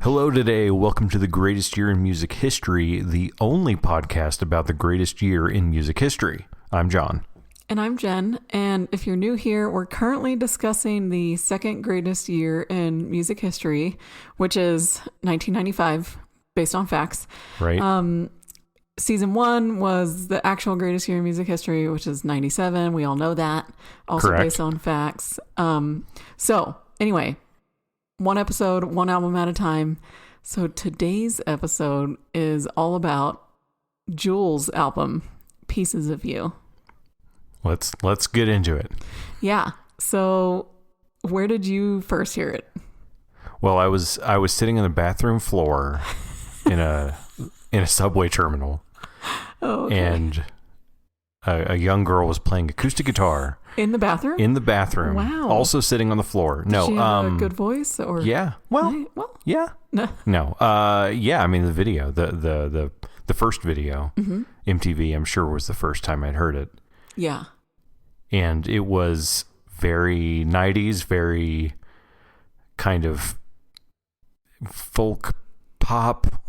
Hello today. Welcome to the greatest year in music history, the only podcast about the greatest year in music history. I'm John. And I'm Jen. And if you're new here, we're currently discussing the second greatest year in music history, which is 1995, based on facts. Right. Season 1 was the actual greatest year in music history, which is 97. We all know that. Also Correct. based on facts. So anyway, one episode, one album at a time. So today's episode is all about Jewel's album, Pieces of You. Let's get into it. Yeah. So where did you first hear it? Well, I was sitting on the bathroom floor in a subway terminal. Oh, okay. And a young girl was playing acoustic guitar In the bathroom? in the bathroom. Wow. Also sitting on the floor. Did she have a good voice? Or Yeah. Well, Right, well, yeah. no. No. Yeah, I mean the video, the first video, MTV, I'm sure was the first time I'd heard it. Yeah. And it was very 90s, very kind of folk pop,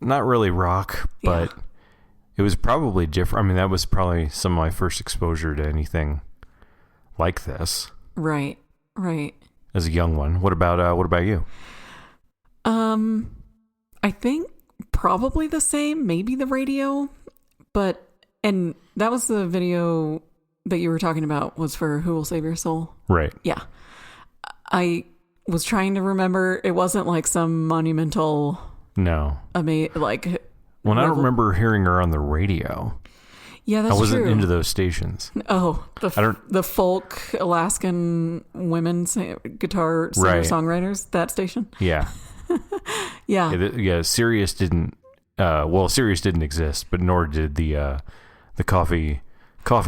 not really rock, but it was probably different. I mean, that was probably some of my first exposure to anything like this. Right. As a young one. What about you? I think probably the same, maybe the radio, and that was the video that you were talking about was for Who Will Save Your Soul? Right. Yeah. I was trying to remember. It wasn't like some monumental, No. like. Well, I don't remember hearing her on the radio. Yeah, that's I wasn't true. into those stations. Oh, the folk Alaskan women guitar singer-songwriters, that station? Yeah. Yeah. Sirius didn't Sirius didn't exist, but nor did the coffee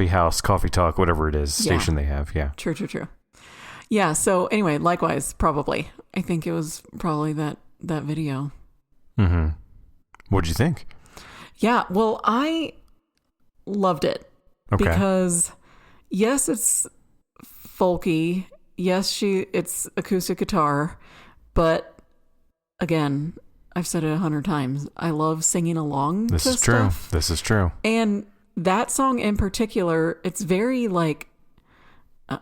house, coffee talk, whatever it is, station they have. Yeah. True. Yeah, so anyway, likewise, probably. I think it was probably that video. Mm-hmm. What'd you think? Yeah, well, I loved it. Okay. Because yes, it's folky. Yes, it's acoustic guitar, but again, I've said it 100 times. I love singing along to stuff. This is true. And that song in particular, it's very like, a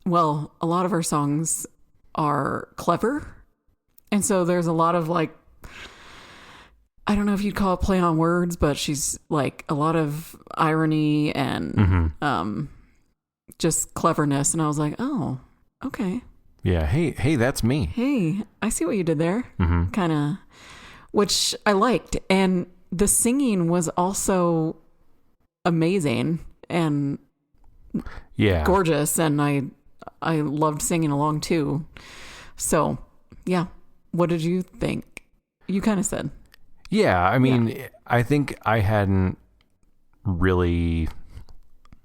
lot of her songs are clever. And so there's a lot of like, I don't know if you'd call it play on words, but she's like a lot of irony and just cleverness. And I was like, oh, okay. Yeah. Hey, that's me. Hey, I see what you did there. Mm-hmm. Kind of, which I liked. And the singing was also amazing and gorgeous. And I loved singing along too. So yeah. What did you think? You kind of said. Yeah, I mean, I think I hadn't really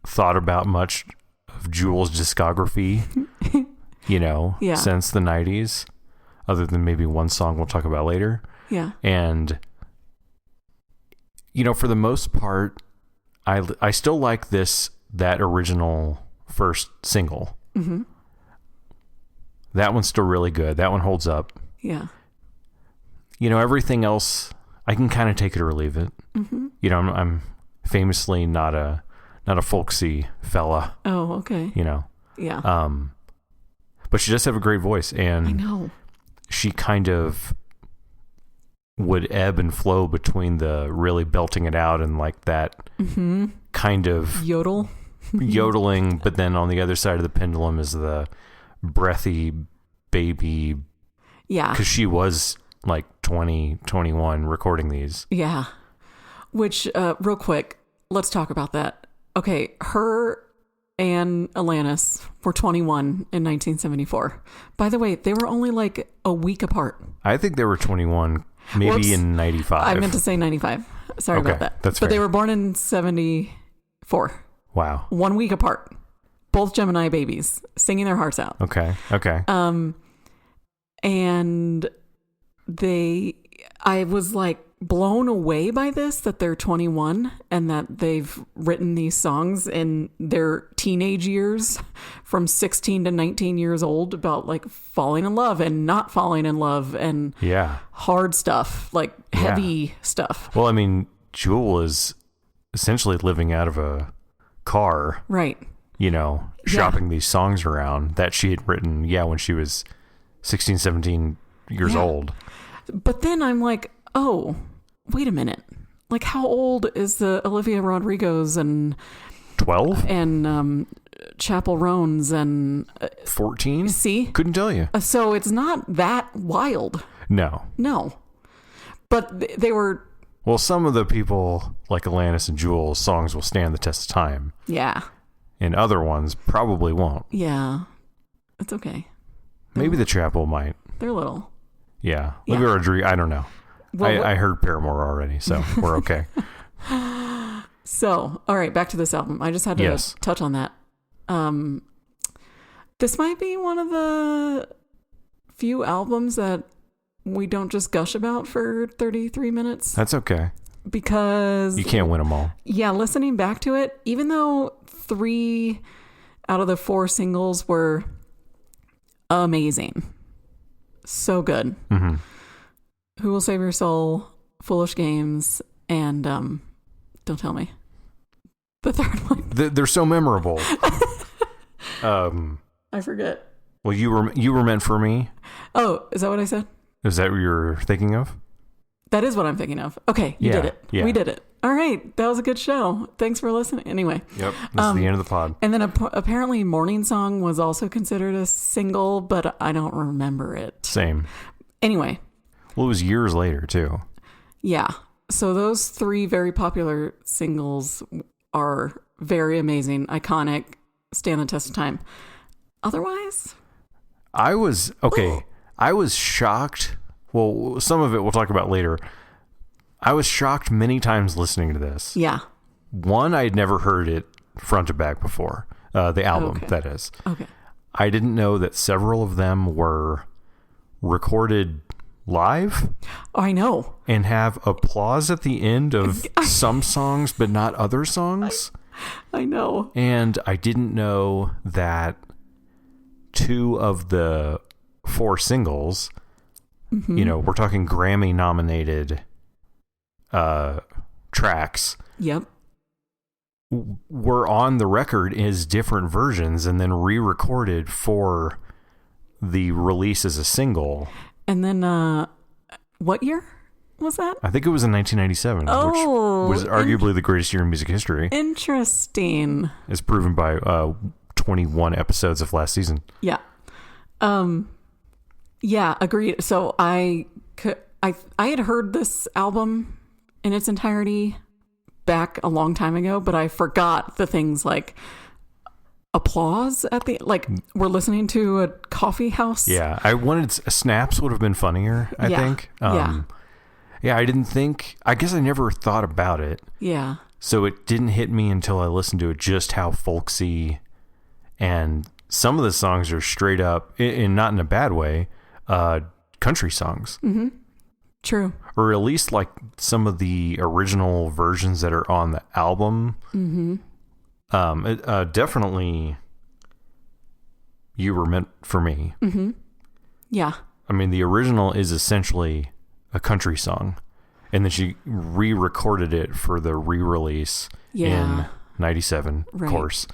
thought about much of Jewel's discography, since the 90s, other than maybe one song we'll talk about later. Yeah. And, for the most part, I still like that original first single. Mm-hmm. That one's still really good. That one holds up. Yeah. Everything else, I can kind of take it or leave it. Mm-hmm. I'm famously not a folksy fella. Oh, okay. Yeah. But she does have a great voice, and I know she kind of would ebb and flow between the really belting it out and like that kind of yodeling, but then on the other side of the pendulum is the breathy baby. Yeah. Because she was like 20, 21 recording these. Yeah. Which, real quick, let's talk about that. Okay, her and Alanis were 21 in 1974. By the way, they were only like a week apart. I think they were 21 maybe in 95. I meant to say 95. Sorry about that. That's fair. But they were born in 74. Wow. 1 week apart. Both Gemini babies, singing their hearts out. Okay. And I was like blown away by this, that they're 21 and that they've written these songs in their teenage years from 16 to 19 years old about like falling in love and not falling in love and hard stuff, like heavy stuff. Well, I mean, Jewel is essentially living out of a car. Right. You know, shopping these songs around that she had written, when she was 16, 17 years old. But then I'm like, oh, wait a minute. Like, how old is the Olivia Rodrigo's and 12 and Chapel Roan's and 14? See? Couldn't tell you. So it's not that wild. No. But they were. Well, some of the people like Alanis and Jewel's songs will stand the test of time. Yeah. And other ones probably won't. Yeah. It's okay. Maybe the Chapel might. They're little. Yeah. Olivia Rodrigo, I don't know. Well, I heard Paramore already, so we're okay. So, all right, back to this album. I just had to touch on that. This might be one of the few albums that we don't just gush about for 33 minutes. That's okay. Because you can't win them all. Yeah, listening back to it, even though 3 out of the 4 singles were amazing. So good. Mm-hmm. Who Will Save Your Soul, Foolish Games, and don't tell me the third one. They're so memorable. I forget. Well, you were meant for me. Oh, is that what I said? Is that what you're thinking of? That is what I'm thinking of. Okay, you did it. Yeah. We did it. All right, that was a good show. Thanks for listening. Anyway. Yep, this is the end of the pod. And then apparently Morning Song was also considered a single, but I don't remember it. Same. Anyway. Well, it was years later, too. Yeah. So those 3 very popular singles are very amazing, iconic, stand the test of time. Otherwise? I was shocked. Well, some of it we'll talk about later. I was shocked many times listening to this. Yeah. One, I had never heard it front to back before. The album, that is. Okay. I didn't know that several of them were recorded live. Oh, I know. And have applause at the end of some songs, but not other songs. I know. And I didn't know that 2 of the 4 singles, you know, we're talking Grammy nominated tracks. Yep. Were on the record as different versions and then re-recorded for the release as a single. And then what year was that? I think it was in 1997, which was arguably the greatest year in music history. Interesting. As proven by 21 episodes of last season. Yeah. Yeah, agreed. So I had heard this album in its entirety back a long time ago, but I forgot the things like applause at the, like, we're listening to a coffee house. Yeah, I wanted snaps would have been funnier, I think. Yeah, I didn't think, I guess I never thought about it. Yeah. So it didn't hit me until I listened to it just how folksy, and some of the songs are straight up, and not in a bad way, country songs. Mm-hmm. True. Or at least like some of the original versions that are on the album. Mm-hmm. Definitely You Were Meant for Me. Mm-hmm. Yeah. I mean, the original is essentially a country song, and then she re-recorded it for the re-release in 97, of course.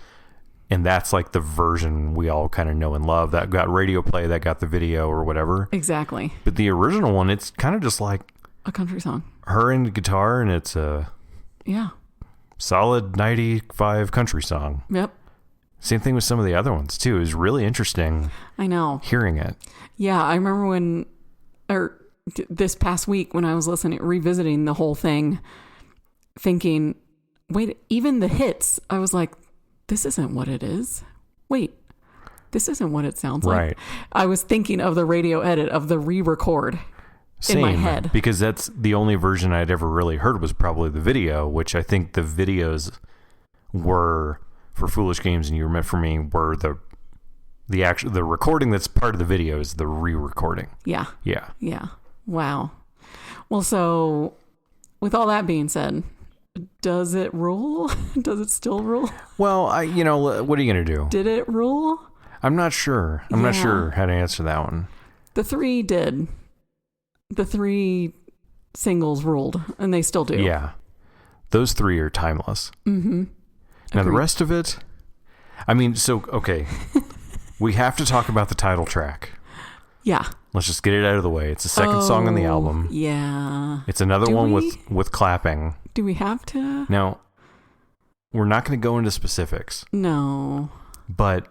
And that's like the version we all kind of know and love that got radio play, that got the video or whatever. Exactly. But the original one, it's kind of just like a country song. Her and guitar, and it's a solid 95 country song. Yep. Same thing with some of the other ones too. It was really interesting. I know. Hearing it. Yeah, I remember this past week when I was revisiting the whole thing, thinking, wait, even the hits, I was like, this isn't what it is. Wait, this isn't what it sounds like. I was thinking of the radio edit of the re-record in my head. Because that's the only version I'd ever really heard was probably the video, which I think the videos were for Foolish Games and You Were Meant for Me were the recording that's part of the video is the re-recording. Yeah. Yeah. Yeah. Wow. Well, so with all that being said, does it rule? Does it still rule? Well, what are you going to do? Did it rule? I'm not sure. I'm not sure how to answer that one. The 3 did. The 3 singles ruled, and they still do. Yeah. Those 3 are timeless. Mm-hmm. Now, the rest of it, okay. We have to talk about the title track. Yeah. Let's just get it out of the way. It's the second song on the album. Yeah. It's another one with clapping. Do we have to? Now, we're not going to go into specifics. No. But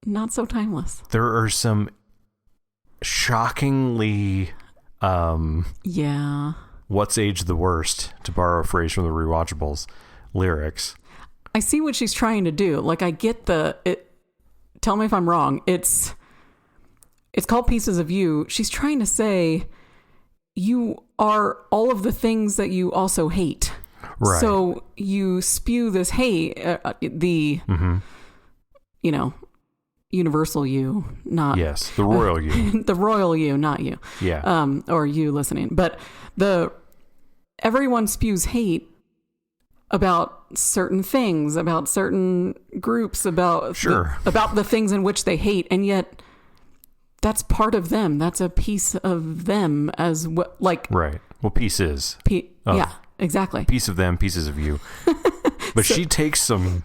not so timeless. There are some shockingly what's age the worst, to borrow a phrase from the Rewatchables lyrics. I see what she's trying to do. Like, I get tell me if I'm wrong. It's called Pieces of You. She's trying to say you are all of the things that you also hate. Right. So you spew this hate, universal you, not... Yes, the royal you. The royal you, not you. Yeah. Or you listening. But everyone spews hate about certain things, about certain groups, about the things in which they hate, and yet that's part of them. That's a piece of them as well. Like, right. Well, pieces. Yeah, exactly. Piece of them, pieces of you. But she takes some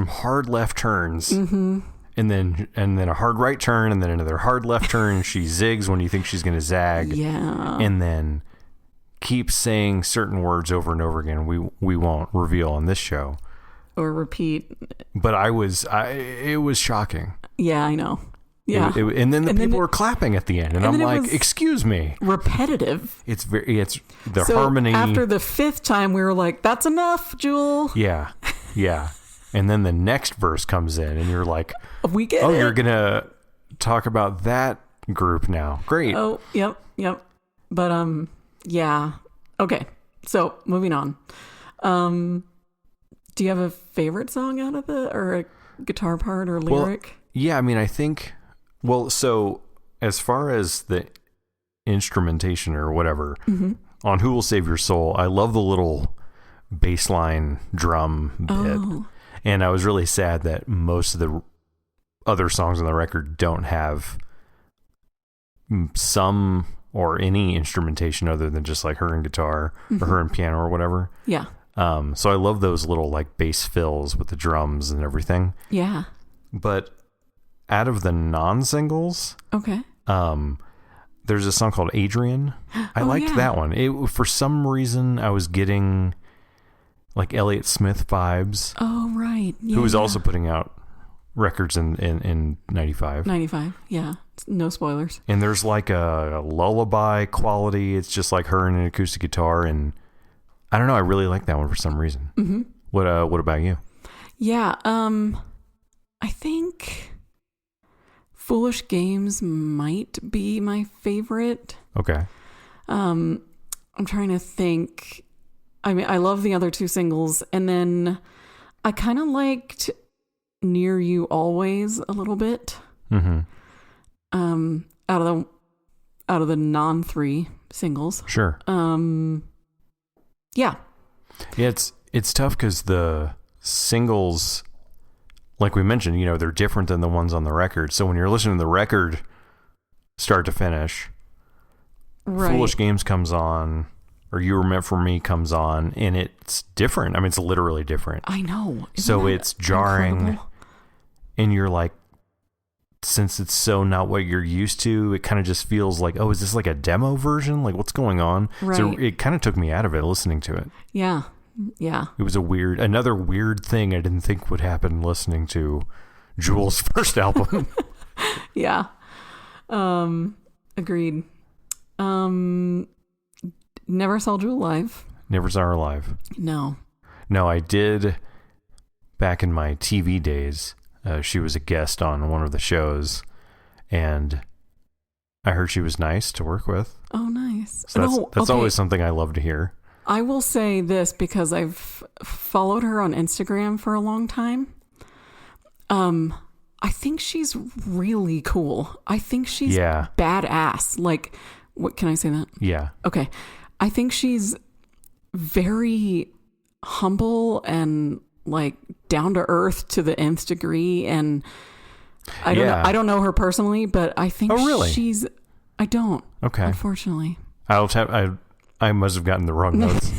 hard left turns, mm-hmm. and then a hard right turn, and then another hard left turn. She zigs when you think she's going to zag. Yeah. And then keeps saying certain words over and over again. We won't reveal on this show or repeat. But it was shocking. Yeah, I know. Yeah. And then people were clapping at the end, and I'm like, excuse me. Repetitive. It's the harmony. After the 5th time, we were like, that's enough, Jewel. Yeah. Yeah. And then the next verse comes in, and you're like, we get it. You're going to talk about that group now. Great. Oh, yep. But, yeah. Okay. So moving on. Do you have a favorite song out of it, or a guitar part or lyric? Well, yeah. I think, so as far as the instrumentation or whatever, mm-hmm. on Who Will Save Your Soul, I love the little bass line drum bit. And I was really sad that most of the other songs on the record don't have some or any instrumentation other than just like her and guitar, mm-hmm. or her and piano or whatever. Yeah. So I love those little like bass fills with the drums and everything. Yeah. But out of the non-singles, okay. There's a song called Adrian. I liked that one. For some reason I was getting like Elliott Smith vibes. Oh, right. Yeah, who was also putting out records in 95. 95, yeah. No spoilers. And there's like a lullaby quality. It's just like her and an acoustic guitar, and I don't know, I really like that one for some reason. Mm-hmm. What about you? Yeah, I think Foolish Games might be my favorite. Okay. I'm trying to think. I love the other 2 singles, and then I kind of liked Near You Always a little bit. Mm-hmm. Out of the non-3 singles. Sure. Yeah. Yeah, it's tough because the singles, like we mentioned, they're different than the ones on the record. So when you're listening to the record start to finish, right. Foolish Games comes on, or You Were Meant for Me comes on, and it's different. It's literally different. I know. So it's jarring, incredible? And you're like, since it's so not what you're used to, it kind of just feels like, is this like a demo version? Like, what's going on? Right. So it kind of took me out of it listening to it. Yeah. Yeah. It was another weird thing I didn't think would happen listening to Jewel's first album. Yeah. Agreed. Never saw Jewel live. Never saw her live. No, I did back in my TV days. She was a guest on one of the shows, and I heard she was nice to work with. Oh, nice. So that's always something I love to hear. I will say this because I've followed her on Instagram for a long time. I think she's really cool. I think she's badass. Like, what can I say that? Yeah. Okay. I think she's very humble and like down to earth to the nth degree. And I don't know her personally, but I think she's, I don't. Okay. Unfortunately. I must have gotten the wrong notes.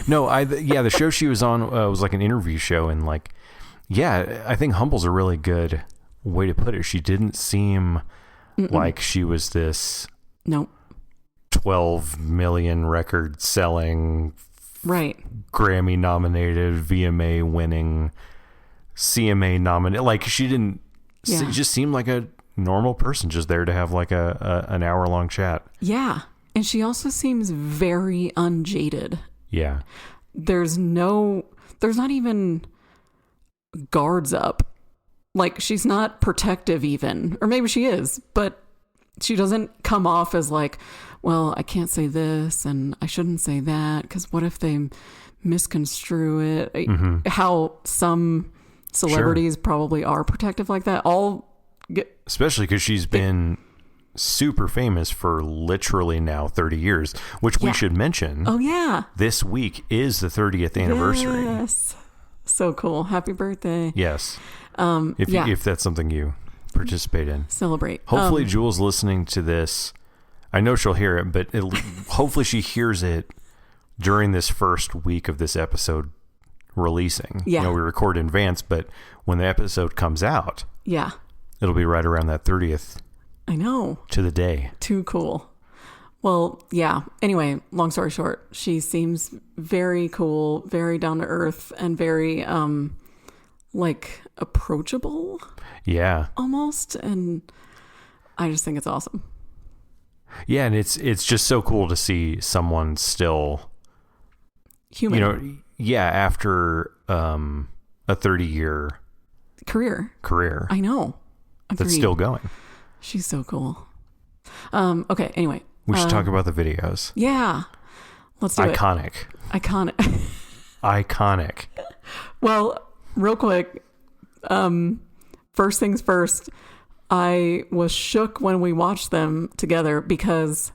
No, the show she was on was like an interview show, and like, yeah, I think humble's a really good way to put it. She didn't seem like she was this 12 million record selling, right, Grammy nominated, VMA winning, CMA nominated. Like, she didn't. She just seemed like a normal person, just there to have like an hour long chat. Yeah. And she also seems very unjaded. Yeah. There's not even guards up. Like, she's not protective even, or maybe she is, but she doesn't come off as like, well, I can't say this and I shouldn't say that because what if they misconstrue it? Mm-hmm. How some celebrities probably are protective like that. Especially because she's been super famous for literally now 30 years, which we should mention. Oh, yeah. This week is the 30th anniversary. Yes. So cool. Happy birthday. Yes. If that's something you participate in. Celebrate. Hopefully Jules listening to this, I know she'll hear it, but hopefully she hears it during this first week of this episode releasing. Yeah. We record in advance, but when the episode comes out, it'll be right around that 30th. I know. To the day. Too cool. Well, yeah. Anyway, long story short, she seems very cool, very down to earth, and very like approachable. Yeah. Almost. And I just think it's awesome. Yeah, and it's just so cool to see someone still human. After a 30-year career. I know. Agreed. That's still going. She's so cool. Okay, anyway. We should talk about the videos. Yeah. Let's do it. Iconic. Iconic. Well, real quick, first things first, I was shook when we watched them together because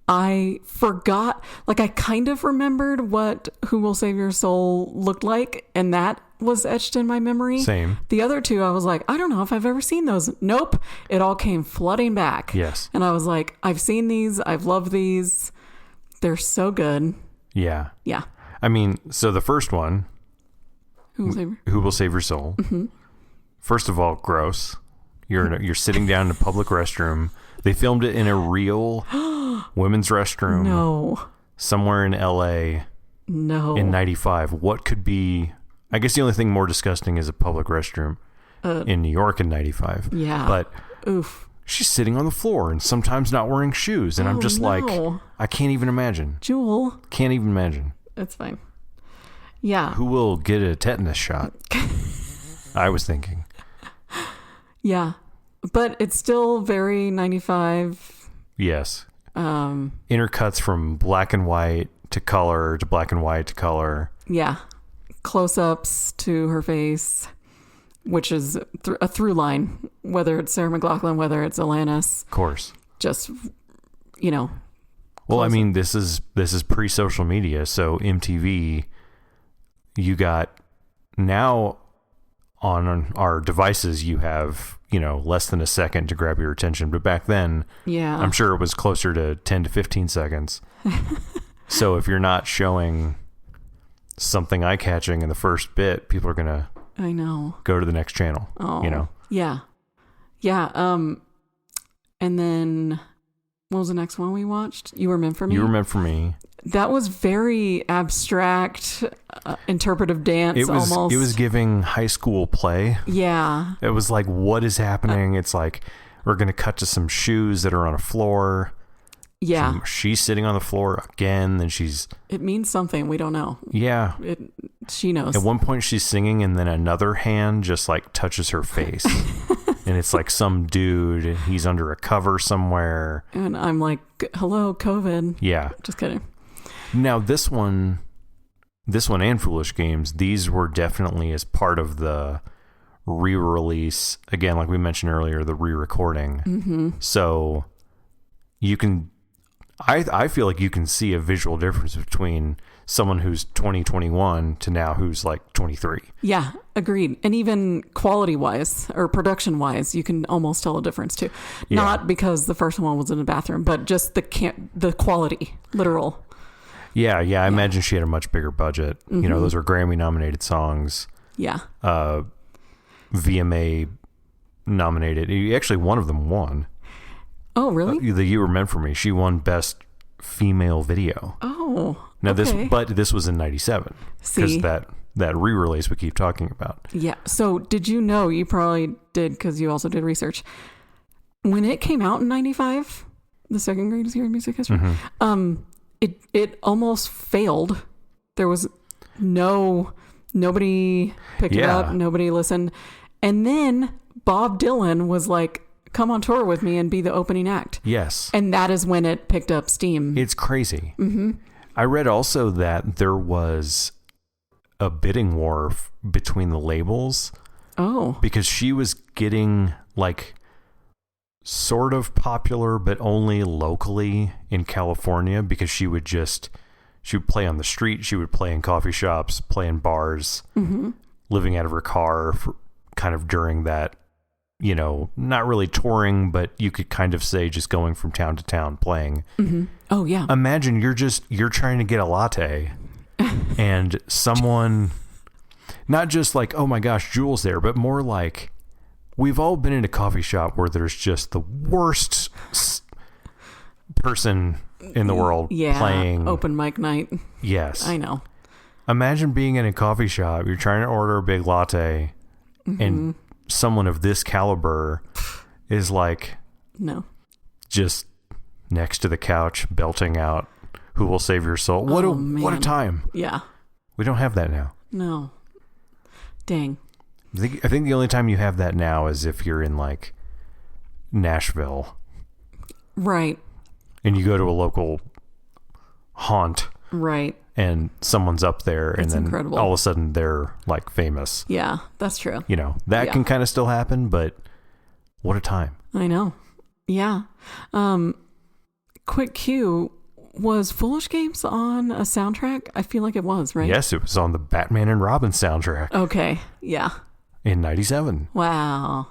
I forgot, like I kind of remembered what Who Will Save Your Soul looked like, and that was etched in my memory. Same. The other two, I was like, I don't know if I've ever seen those. Nope. It all came flooding back. Yes. And I was like, I've seen these. I've loved these. They're so good. Yeah. Yeah. I mean, so the first one, Who Will Save Your Soul? Mm-hmm. First of all, gross. You're sitting down in a public restroom. They filmed it in a real women's restroom. No. Somewhere in LA. No. In 95. What could be... I guess the only thing more disgusting is a public restroom in New York in 95. Yeah. But oof. She's sitting on the floor and sometimes not wearing shoes. And I'm just like, I can't even imagine. Jewel. Can't even imagine. It's fine. Yeah. Who will get a tetanus shot? I was thinking. Yeah. But it's still very 95. Yes. Intercuts from black and white to color to black and white to color. Yeah. Close-ups to her face, which is a through line, whether it's Sarah McLachlan, whether it's Alanis. Of course. Just, Well, I mean, this is pre-social media, so MTV, you got now on our devices, you have, less than a second to grab your attention. But back then, I'm sure it was closer to 10 to 15 seconds. So if you're not showing something eye-catching in the first bit, people are going to go to the next channel, Yeah. Yeah. And then what was the next one we watched? You Were Meant for Me? You Were Meant for Me. That was very abstract, interpretive dance almost. It was giving high school play. Yeah. It was like, what is happening? It's like, we're going to cut to some shoes that are on a floor. Yeah. She's sitting on the floor again, then she's... It means something. We don't know. Yeah. She knows. At one point she's singing and then another hand just like touches her face. And it's like some dude and he's under a cover somewhere. And I'm like, hello, COVID. Yeah. Just kidding. Now this one and Foolish Games, these were definitely as part of the re-release. Again, like we mentioned earlier, the re-recording. Mm-hmm. So you can... I feel like you can see a visual difference between someone who's 21 to now who's like 23. Yeah, agreed. And even quality-wise or production-wise, you can almost tell a difference too. Yeah. Not because the first one was in a bathroom, but just the quality, literal. Yeah. I imagine she had a much bigger budget. Mm-hmm. You know, those are Grammy-nominated songs. Yeah. VMA nominated. Actually, one of them won. Oh, really? The You Were Meant for Me. She won Best Female Video. Oh, now okay. this was in '97 because that re-release we keep talking about. Yeah. So did you know? You probably did because you also did research. When it came out in '95, the second greatest year in music history, Mm-hmm. It almost failed. There was nobody picked it up, nobody listened, and then Bob Dylan was like, come on tour with me and be the opening act. Yes. And that is when it picked up steam. It's crazy. Mm-hmm. I read also that there was a bidding war between the labels. Oh. Because she was getting like sort of popular, but only locally in California because she would play on the street. She would play in coffee shops, play in bars, living out of her car for kind of during that, you know, not really touring, but you could kind of say just going from town to town playing. Mm-hmm. Oh, yeah. Imagine you're trying to get a latte and someone, not just like, oh my gosh, Jules there, but more like we've all been in a coffee shop where there's just the worst person in the world playing. Open mic night. Yes. I know. Imagine being in a coffee shop, you're trying to order a big latte and someone of this caliber is like, no, just next to the couch belting out Who Will Save Your Soul. What a time. Yeah. We don't have that now. No. Dang. I think the only time you have that now is if you're in like Nashville. Right. And you go to a local haunt. Right. And someone's up there and then incredible. All of a sudden they're like famous. Yeah, that's true. You know, that can kind of still happen, but what a time. I know. Yeah. Quick cue, was Foolish Games on a soundtrack? I feel like it was, right? Yes, it was on the Batman and Robin soundtrack. Okay. Yeah. In 97. Wow.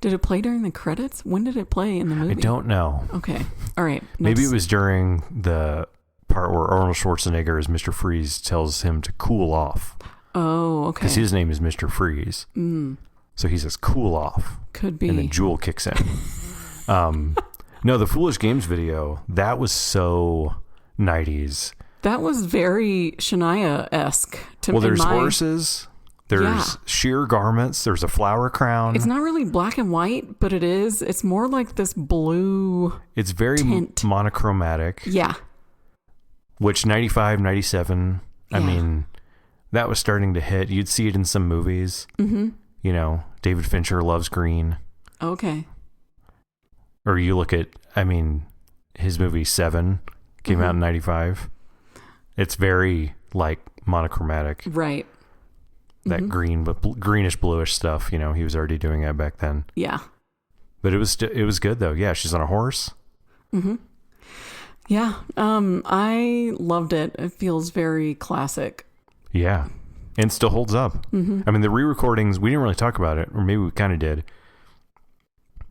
Did it play during the credits? When did it play in the movie? I don't know. Okay. All right. Maybe it was during the part where Arnold Schwarzenegger as Mr. Freeze tells him to cool off. Oh, okay. Because his name is Mr. Freeze. So he says cool off. Could be. And then Jewel kicks in. No, the Foolish Games video, that was so 90s. That was very Shania-esque. Well, there's horses. There's sheer garments. There's a flower crown. It's not really black and white, but it is. It's more like this blue It's very tint. monochromatic. Yeah. Which 95, 97, I mean, that was starting to hit. You'd see it in some movies. Mm-hmm. You know, David Fincher loves green. Okay. Or you look at, I mean, his movie Seven came out in 95. It's very, like, monochromatic. Right. That green, but greenish, bluish stuff, you know, he was already doing that back then. Yeah. But it was good, though. Yeah, she's on a horse. Mm-hmm. Yeah. I loved it. It feels very classic. Yeah. And still holds up. Mm-hmm. I mean, the re-recordings, we didn't really talk about it, or maybe we kind of did.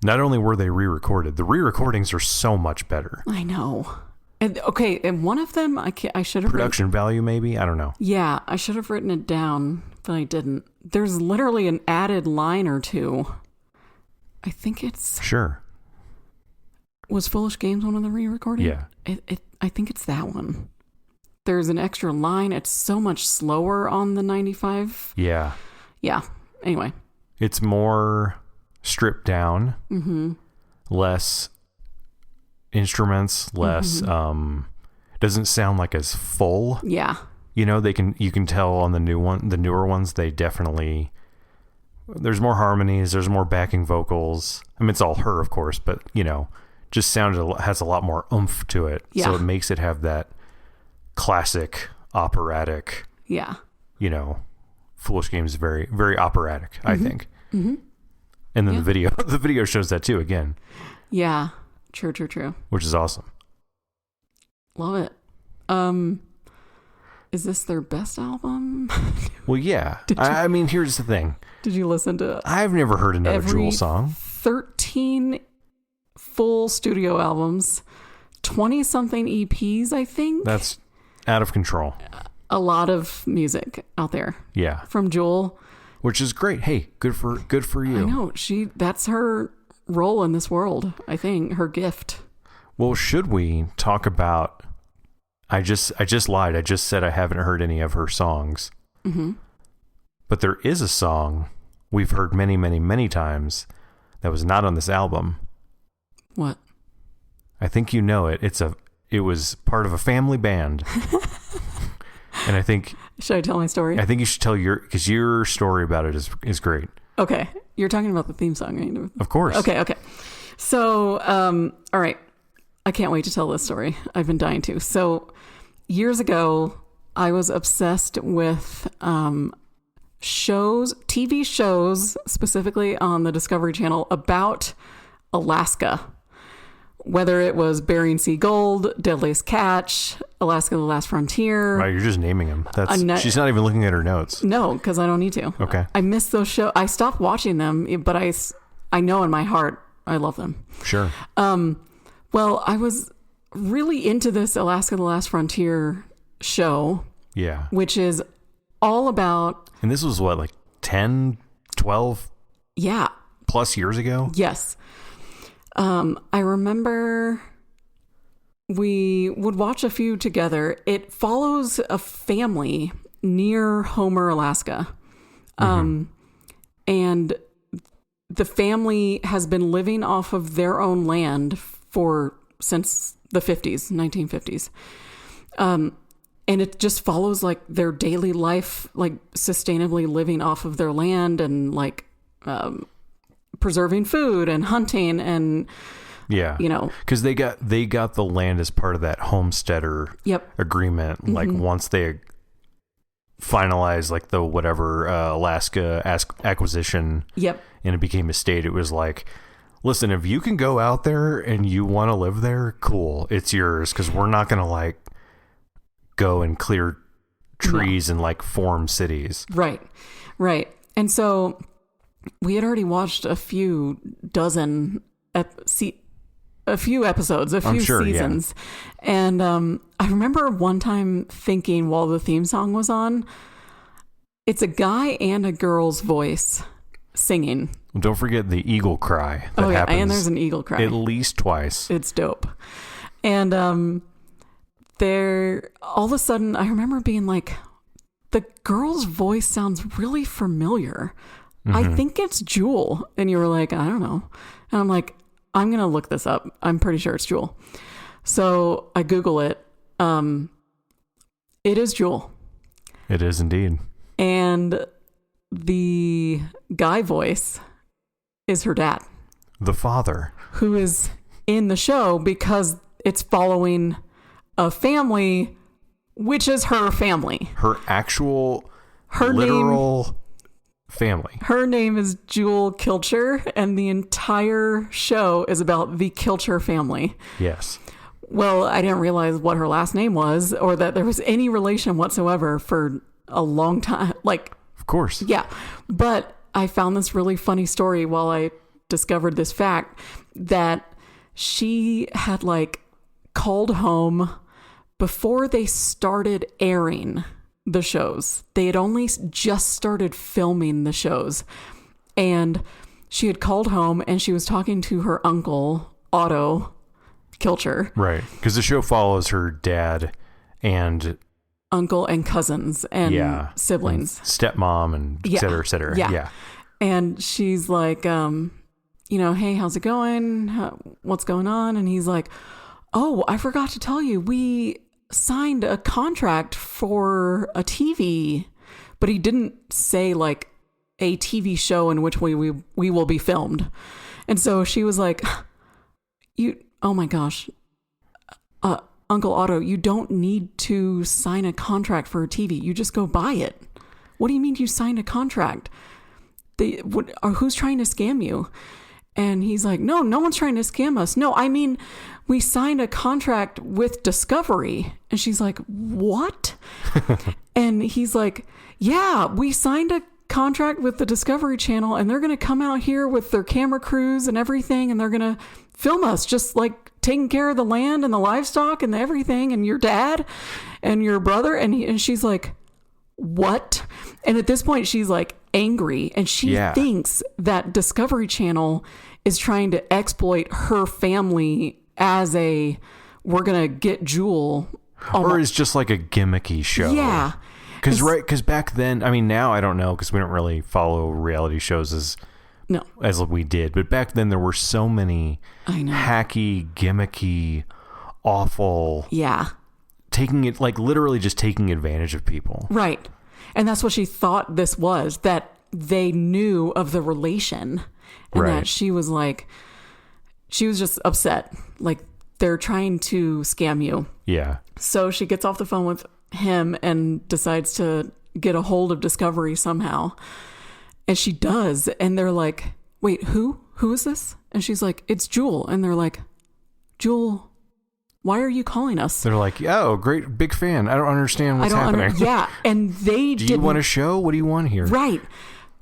Not only were they re-recorded, the re-recordings are so much better. I know. And one of them, I should have... Production value, maybe? I don't know. Yeah, I should have written it down, but I didn't. There's literally an added line or two. I think it's... Sure. Was Foolish Games one of the re-recording? Yeah. I think it's that one. There's an extra line. It's so much slower on the 95. Yeah. Yeah. Anyway. It's more stripped down. Mm-hmm. Less instruments. Less. Doesn't sound like as full. Yeah. You know, you can tell on the newer ones, they definitely. There's more harmonies. There's more backing vocals. I mean, it's all her, of course, but you know, just has a lot more oomph to it. Yeah. So it makes it have that classic operatic. Yeah. You know, Foolish Games is very, very operatic, I think. Mm-hmm. And then the video shows that too, again. Yeah. True. Which is awesome. Love it. Is this their best album? Well, yeah. I mean, here's the thing. Did you listen to I've never heard another Jewel song. 13 full studio albums, 20-something EPs, I think. That's out of control. A lot of music out there. Yeah. From Jewel. Which is great. Hey, good for you. I know. That's her role in this world, I think. Her gift. Well, should we talk about... I just lied. I just said I haven't heard any of her songs. Mm-hmm. But there is a song we've heard many, many, many times that was not on this album. What? I think you know it. It was part of a family band. And I think... Should I tell my story? I think you should tell because your story about it is great. Okay. You're talking about the theme song, right? Of course. Okay. So, all right. I can't wait to tell this story. I've been dying to. So, years ago, I was obsessed with TV shows, specifically on the Discovery Channel, about Alaska. Whether it was Bering Sea Gold, Deadliest Catch, Alaska the Last Frontier. Right, you're just naming them. She's not even looking at her notes. No, because I don't need to. Okay. I miss those shows. I stopped watching them, but I know in my heart I love them. Sure. Well, I was really into this Alaska the Last Frontier show. Yeah. Which is all about... And this was what, like 10, 12 yeah. plus years ago? Yes. I remember we would watch a few together. It follows a family near Homer, Alaska. And the family has been living off of their own land since the 1950s. And it just follows like their daily life, like sustainably living off of their land and like, preserving food and hunting and because they got the land as part of that homesteader agreement. Like once they finalized like the whatever Alaska acquisition and it became a state, it was like, listen, if you can go out there and you want to live there, cool, it's yours, because we're not gonna like go and clear trees and like form cities. Right. And so we had already watched a few episodes, a few seasons. Yeah. And I remember one time thinking while the theme song was on, it's a guy and a girl's voice singing. Well, don't forget the eagle cry that happens. And there's an eagle cry. At least twice. It's dope. And there, all of a sudden, I remember being like, the girl's voice sounds really familiar. I think it's Jewel. And you were like, I don't know. And I'm like, I'm going to look this up. I'm pretty sure it's Jewel. So I Google it. It is Jewel. It is indeed. And the guy voice is her dad. The father. Who is in the show because it's following a family, which is her family. Her actual, literal family. Her name is Jewel Kilcher, and the entire show is about the Kilcher family. Yes. Well, I didn't realize what her last name was or that there was any relation whatsoever for a long time. Like, of course. Yeah. But I found this really funny story while I discovered this fact that she had like called home before they started airing the shows. They had only just started filming the shows, and she had called home and she was talking to her uncle, Otto Kilcher. Right. Because the show follows her dad and uncle and cousins and siblings. And stepmom and et cetera, et cetera. Yeah. And she's like, hey, how's it going? What's going on? And he's like, oh, I forgot to tell you, we signed a contract for a TV, but he didn't say like a TV show in which we will be filmed. And so she was like, oh my gosh, Uncle Otto, you don't need to sign a contract for a TV. You just go buy it. What do you mean you signed a contract? Who's trying to scam you? And he's like, no one's trying to scam us. No, I mean, we signed a contract with Discovery. And she's like, what? And he's like, yeah, we signed a contract with the Discovery Channel, and they're going to come out here with their camera crews and everything, and they're going to film us just like taking care of the land and the livestock and everything, and your dad and your brother. And she's like, what? And at this point, she's like angry, and she thinks that Discovery Channel is trying to exploit her family as a, we're going to get Jewel. Or is just like a gimmicky show. Yeah. Because back then, I mean, now I don't know, because we don't really follow reality shows as we did. But back then, there were so many hacky, gimmicky, awful. Yeah. Taking it, like literally just taking advantage of people. Right. And that's what she thought this was, that they knew of the relation. And that she was just upset. Like, they're trying to scam you. Yeah. So she gets off the phone with him and decides to get a hold of Discovery somehow. And she does. And they're like, wait, who is this? And she's like, it's Jewel. And they're like, Jewel, why are you calling us? They're like, oh, great, big fan. I don't understand what's happening. Yeah. And they Do you want a show? What do you want here? Right.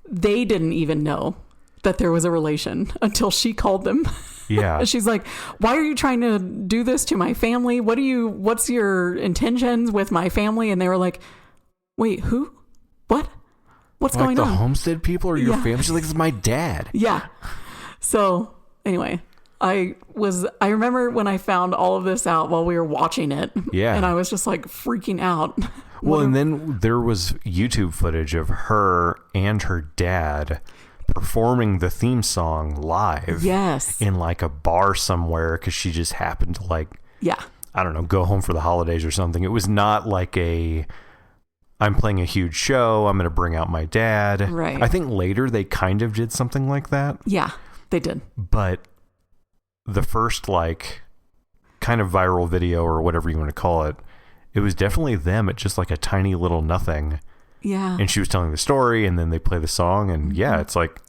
They didn't even know that there was a relation until she called them. Yeah. She's like, why are you trying to do this to my family? What's your intentions with my family? And they were like, wait, who? What? What's going on? Like the Homestead people or your family? She's like, this is my dad. Yeah. So anyway, I remember when I found all of this out while we were watching it. Yeah. And I was just like freaking out. Well, and then there was YouTube footage of her and her dad performing the theme song live. Yes. In like a bar somewhere, because she just happened to I don't know, go home for the holidays or something. It was not like I'm playing a huge show, I'm going to bring out my dad. Right. I think later they kind of did something like that. Yeah, they did. But the first like kind of viral video or whatever you want to call it, it was definitely them at just like a tiny little nothing. Yeah. And she was telling the story, and then they play the song, and it's like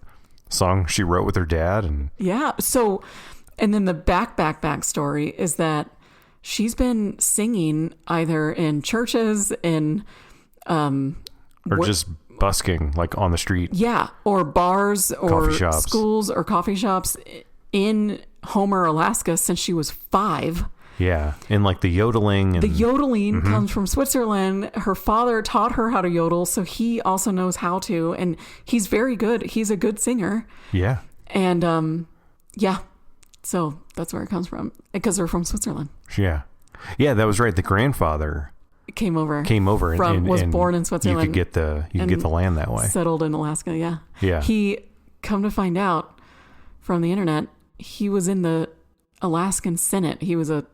a song she wrote with her dad. And yeah. So, and then the back story is that she's been singing either in churches, or just busking like on the street. Yeah. Or bars or shops. Schools or coffee shops in Homer, Alaska since she was 5. Yeah, and like the yodeling. And, the yodeling comes from Switzerland. Her father taught her how to yodel, so he also knows how to, and he's very good. He's a good singer. Yeah. And so that's where it comes from, because they're from Switzerland. Yeah. Yeah, that was right. The grandfather came over was born in Switzerland. You could get the land that way. Settled in Alaska. Yeah. Yeah. He, come to find out from the internet, he was in the Alaskan Senate. He was a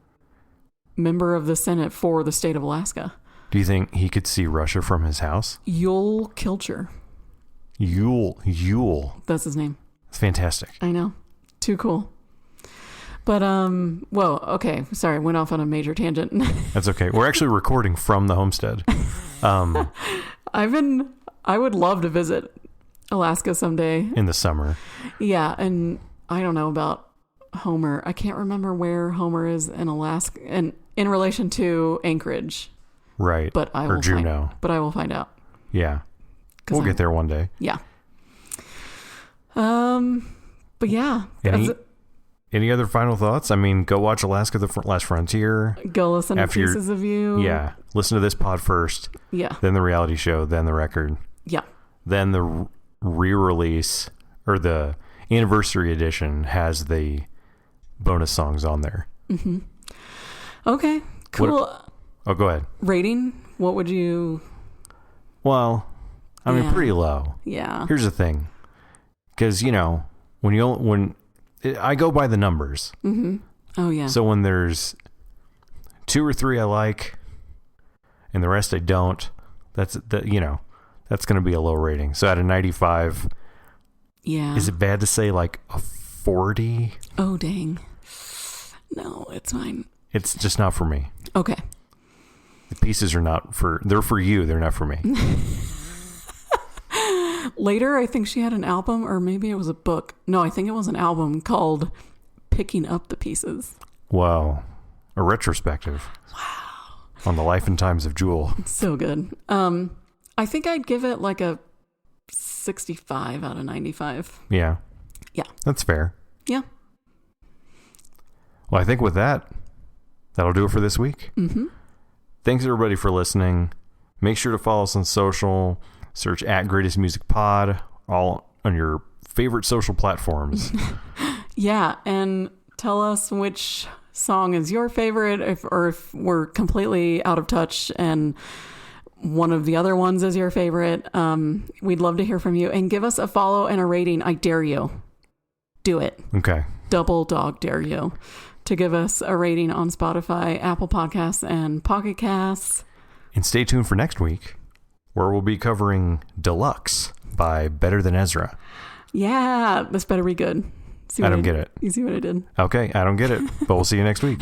member of the Senate for the state of Alaska. Do you think he could see Russia from his house? Yule Kilcher. Yule. That's his name. It's fantastic. I know. Too cool. But, whoa, okay. Sorry, went off on a major tangent. That's okay. We're actually recording from the homestead. I would love to visit Alaska someday. In the summer. Yeah, and I don't know about Homer. I can't remember where Homer is in Alaska and in relation to Anchorage. Right. But I will Juneau. But I will find out. Yeah. We'll get there one day. Yeah. But yeah. Any other final thoughts? I mean, go watch Alaska: The Last Frontier. Go listen to Pieces of You. Yeah. Listen to this pod first. Yeah. Then the reality show, then the record. Yeah. Then the re-release or the anniversary edition has the bonus songs on there. Mm-hmm. Okay. Cool. Go ahead. Rating? What would you... Well, I mean, pretty low. Yeah. Here's the thing. Because, when I go by the numbers. Mm-hmm. Oh, yeah. So when there's 2 or 3 I like and the rest I don't, that's going to be a low rating. So out of 95, is it bad to say like a 40? Oh, dang. No, it's fine. It's just not for me. Okay. The pieces they're for you. They're not for me. Later, I think she had an album, or maybe it was a book. No, I think it was an album called Picking Up the Pieces. Wow. A retrospective. Wow. On the life and times of Jewel. So good. I think I'd give it like a 65 out of 95. Yeah. Yeah. That's fair. Yeah. Well, I think with that, that'll do it for this week. Mm-hmm. Thanks everybody for listening. Make sure to follow us on social. Search @GreatestMusicPod, all on your favorite social platforms. Yeah, and tell us which song is your favorite, if we're completely out of touch and one of the other ones is your favorite. We'd love to hear from you, and give us a follow and a rating. I dare you. Do it. Okay. Double dog dare you to give us a rating on Spotify, Apple Podcasts, and Pocket Casts. And stay tuned for next week, where we'll be covering Deluxe by Better Than Ezra. Yeah, this better be good. I don't get it. You see what I did? Okay, I don't get it, but we'll see you next week.